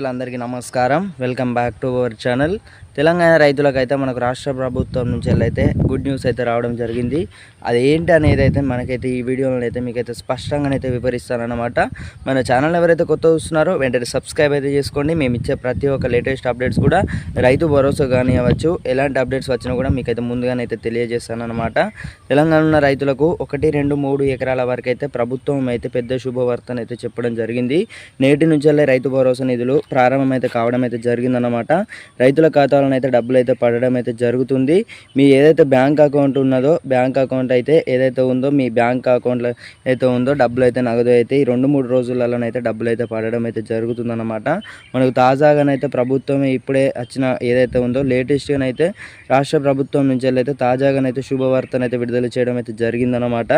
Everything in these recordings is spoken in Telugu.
అందరికీ నమస్కారం. Welcome back to our channel. Telangana రైతులకైతే మనకు రాష్ట్ర ప్రభుత్వం నుంచి అయితే గుడ్ న్యూస్ అయితే రావడం జరిగింది. అది ఏంటి అనేది అయితే మనకైతే ఈ వీడియోలో అయితే మీకైతే స్పష్టంగానైతే వివరిస్తానన్నమాట. మన ఛానల్ ఎవరైతే కొత్త చూస్తున్నారో వెంటనే సబ్స్క్రైబ్ అయితే చేసుకోండి. మేము ఇచ్చే ప్రతి ఒక్క లేటెస్ట్ అప్డేట్స్ కూడా రైతు భరోసా కానివ్వచ్చు, ఎలాంటి అప్డేట్స్ వచ్చినా కూడా మీకైతే ముందుగానైతే తెలియజేస్తానన్నమాట. తెలంగాణ ఉన్న రైతులకు 1, 2, 3 ఎకరాల వరకు అయితే ప్రభుత్వం అయితే పెద్ద శుభవార్తను అయితే చెప్పడం జరిగింది. నేటి నుంచి రైతు భరోసా నిధులు ప్రారంభం అయితే కావడం అయితే జరిగిందన్నమాట. రైతుల ఖాతాలో అయితే డబ్బులు అయితే పడడం అయితే జరుగుతుంది. మీ ఏదైతే బ్యాంక్ అకౌంట్ ఉన్నదో బ్యాంక్ అకౌంట్ అయితే ఏదైతే ఉందో మీ బ్యాంక్ అకౌంట్లో అయితే ఉందో డబ్బులు అయితే నగదు అయితే ఈ 2-3 రోజులలోనైతే డబ్బులు అయితే పడడం అయితే జరుగుతుందన్నమాట. మనకు తాజాగానైతే ప్రభుత్వం ఇప్పుడే వచ్చిన ఏదైతే ఉందో లేటెస్ట్గానైతే రాష్ట్ర ప్రభుత్వం నుంచి అయితే తాజాగానైతే శుభవార్తను అయితే విడుదల చేయడం అయితే జరిగిందన్నమాట.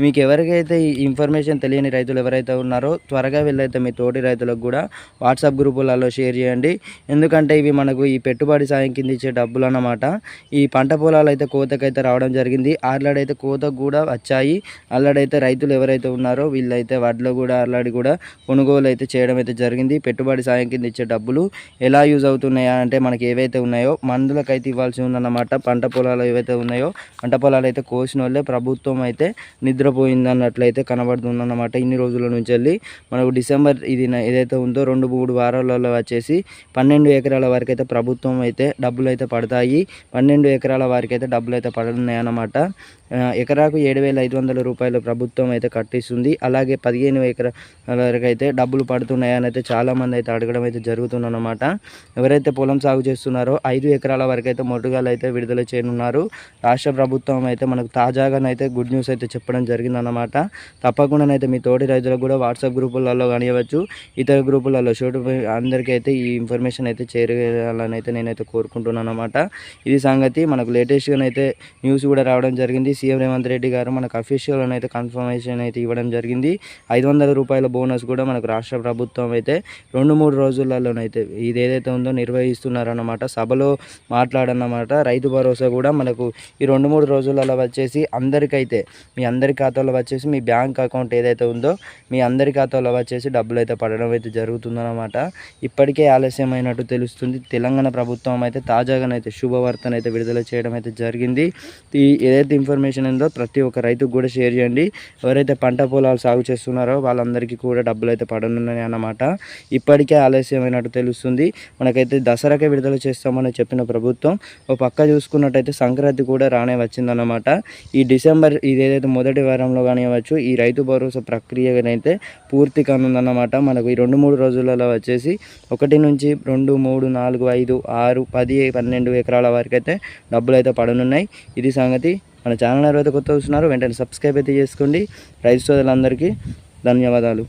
మీకు ఎవరికైతే ఈ ఇన్ఫర్మేషన్ తెలియని రైతులు ఎవరైతే ఉన్నారో త్వరగా వెళ్ళైతే మీ తోటి రైతులకు కూడా వాట్సాప్ గ్రూపులలో షేర్ చేయండి. ఎందుకంటే ఇవి మనకు ఈ పెట్టుబడి సాయం కింద ఇచ్చే డబ్బులు అన్నమాట. ఈ పంట పొలాలు అయితే కోతకైతే రావడం జరిగింది. ఆల్రెడీ కోతకు కూడా వచ్చాయి. ఆల్రెడీ రైతులు ఎవరైతే ఉన్నారో వీళ్ళైతే వడ్లు కూడా ఆల్రెడీ కూడా కొనుగోలు అయితే చేయడం అయితే జరిగింది. పెట్టుబడి సాయం కింద ఇచ్చే డబ్బులు ఎలా యూజ్ అవుతున్నాయా అంటే మనకి ఏవైతే ఉన్నాయో మందులకైతే ఇవ్వాల్సి ఉందన్నమాట. పంట పొలాలు ఏవైతే ఉన్నాయో పంట పొలాలు అయితే కోసిన వాళ్ళే ప్రభుత్వం అయితే నిద్రపోయింది అన్నట్లయితే కనబడుతుందన్నమాట. ఇన్ని రోజుల నుంచి వెళ్ళి మనకు డిసెంబర్ ఇది ఏదైతే ఉందో 2-3 వారాలలో వచ్చేసి 12 ఎకరాల వరకు అయితే ప్రభుత్వం అయితే డబ్బులు అయితే పడతాయి. 12 ఎకరాల వారికి అయితే డబ్బులు అయితే పడుతున్నాయి అన్నమాట. ఎకరాకు 7,500 రూపాయలు ప్రభుత్వం అయితే కట్టిస్తుంది. అలాగే 15 ఎకరాల వరకు అయితే డబ్బులు పడుతున్నాయని అయితే చాలామంది అయితే అడగడం అయితే జరుగుతుందన్నమాట. ఎవరైతే పొలం సాగు చేస్తున్నారో 5 ఎకరాల వరకు అయితే మొట్టుగాలు అయితే విడుదల చేయనున్నారు. రాష్ట్ర ప్రభుత్వం అయితే మనకు తాజాగానైతే గుడ్ న్యూస్ అయితే చెప్పడం జరిగిందన్నమాట. తప్పకుండానైతే మీ తోటి రైతులకు కూడా వాట్సాప్ గ్రూపులలో కానివ్వచ్చు, ఇతర గ్రూపులలో అందరికీ అయితే ఈ ఇన్ఫర్మేషన్ అయితే చేరాలని అయితే నేనైతే కోరుకుంటున్నాను అన్నమాట. ఇది సంగతి. మనకు లేటెస్ట్గానైతే న్యూస్ కూడా రావడం జరిగింది. సీఎం రేవంత్ రెడ్డి గారు మనకు అఫీషియల్ అయితే కన్ఫర్మేషన్ అయితే ఇవ్వడం జరిగింది. 500 రూపాయల బోనస్ కూడా మనకు రాష్ట్ర ప్రభుత్వం అయితే 2-3 రోజులలోనైతే ఇది ఏదైతే ఉందో నిర్వహిస్తున్నారన్నమాట. సభలో మాట్లాడన్నమాట. రైతు భరోసా కూడా మనకు ఈ 2-3 రోజులలో వచ్చేసి అందరికైతే మీ అందరి ఖాతాలో వచ్చేసి మీ బ్యాంక్ అకౌంట్ ఏదైతే ఉందో మీ అందరి ఖాతాలో వచ్చేసి డబ్బులు అయితే పడడం అయితే జరుగుతుందన్నమాట. ఇప్పటికే ఆలస్యమైనట్టు తెలుస్తుంది. తెలంగాణ ప్రభుత్వం అయితే తాజాగానైతే శుభవార్తను అయితే విడుదల చేయడం అయితే జరిగింది. ఈ ఏదైతే ఇన్ఫర్మేషన్ ఉందో ప్రతి ఒక్క రైతుకు కూడా షేర్ చేయండి. ఎవరైతే పంట పొలాలు సాగు చేస్తున్నారో వాళ్ళందరికీ కూడా డబ్బులు అయితే పడనున్నాయి అన్నమాట. ఇప్పటికే ఆలస్యమైనట్టు తెలుస్తుంది. మనకైతే దసరాకే విడుదల చేస్తామని చెప్పిన ప్రభుత్వం ఒక పక్క చూసుకున్నట్టయితే సంక్రాంతి కూడా రానే వచ్చిందన్నమాట. ఈ డిసెంబర్ ఇదేదైతే మొదటి వారంలో కానివ్వచ్చు ఈ రైతు భరోసా ప్రక్రియనైతే పూర్తి కానుందన్నమాట. మనకు ఈ 2-3 రోజులలో వచ్చేసి 1 నుంచి 2, 3, 4, 5, 6, 10, 12 ఎకరాల వరకు అయితే డబ్బులు అయితే పడనున్నాయి. ఇది సంగతి. మన ఛానల్ ఎవరైతే కొత్త చూస్తున్నారో వెంటనే సబ్స్క్రైబ్ అయితే చేసుకోండి. రైతు సోదరులందరికీ ధన్యవాదాలు.